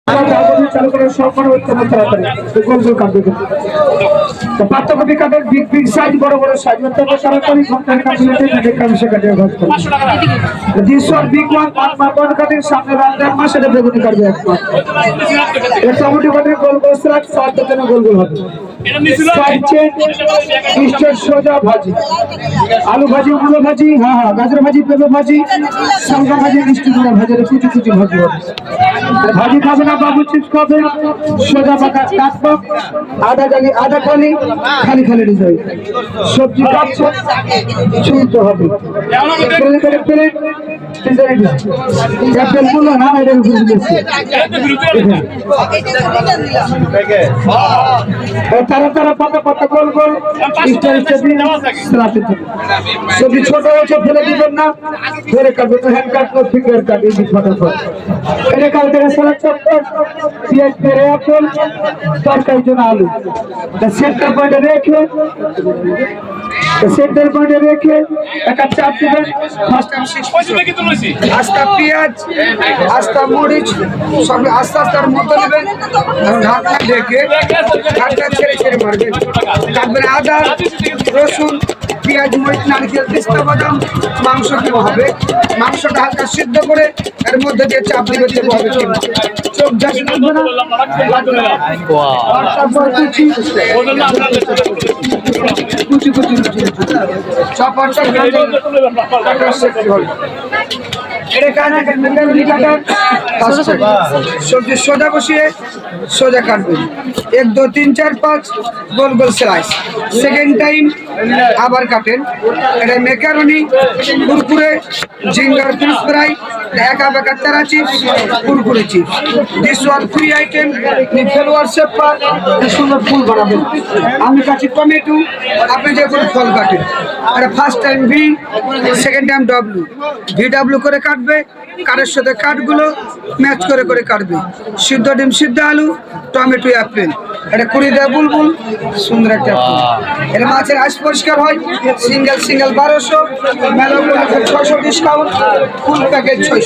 চালু করে সম্মান উত্তম তাড়াতাড়ি গোল গোল কাটবে পাত্রকপি কাটের বিগ বিগ সাইজ বড় বড় সাইজ উত্তম তাড়াতাড়ি ঘন্টার কাটলেতে মিডিয়াম কামিশে কাটে ভাগ করে this one big one one কাটের সামনে রান্দার মাসে বেগুনি কাটবে একবার এই টমেটো কাটের গোল গোল স্লাইড সাত জন্য গোল গোল হবে সোজা ভাজি আলু ভাজি মূলো ভাজি হ্যাঁ হ্যাঁ গাজর ভাজি পেঁপে ভাজি সালগা ভাজি মিষ্টি কুমড়া ভাজি কুচি কুচি ভাজি হবে ভাজি খাবে না বাবু চিপস খাবে সোজা পাকা কাটবো আধা খালি খালি খালি ডিজাইন সবজি কাটছে ছুলতে হবে তারা তারা পাতা পাতা গোল গোল সবজি ছোট হচ্ছে ফেলে দিবেন না ধরে কাটবে তো হ্যান্ড কাটবো ফিঙ্গার কাট এই ফটাফট এটা কাল থেকে সালাদ চটপট পেঁয়াজ পেরে আপেল তরকারির জন্য আলু সেন্টার পয়েন্টে রেখে একটা চাপ দিবেন আস্তা পেঁয়াজ আস্তা মরিচ সব আস্তে আস্তে মতো নেবেন ঢাকনা ঢেকে ঢাকনা ছেড়ে ছেড়ে মারবেন তারপরে আদা রসুন পেঁয়াজ মরিচ নারকেল পেস্তা বাদাম মাংস দেওয়া হবে মাংসটা হালকা সিদ্ধ করে এর মধ্যে দিয়ে চাপ দিবে দেবো হবে চোখ ঝাঁস লাগবে না কুচি কুচি চাপার সবজি সোজা বসিয়ে সোজা কাটবেন 1 2 3 4 5 গোল গোল স্লাইস সেকেন্ড টাইম আবার কাটেন এটা macaroni Kurkure zinger fish fry ঢাকা বাঁকা তারা chips Kurkure chips this one free item flavour shape পার সুন্দর ফুল বানাবেন আমি কাটি টমেটো আপনি যে কোনো ফল কাটেন এটা first time V second time W ভিডব্লিউ করে কাটবে কারের সাথে কাঠগুলো ম্যাচ করে করে কাটবে সিদ্ধ ডিম সিদ্ধ আলু টমেটো অ্যাপেল এটা কুড়ি দেয় বুলবুল সুন্দর একটা এটা মাছের আঁশ পরিষ্কার হয় সিঙ্গেল 1200 মেলো 600 ডিসকাউন্ট ফুল প্যাকেজ 600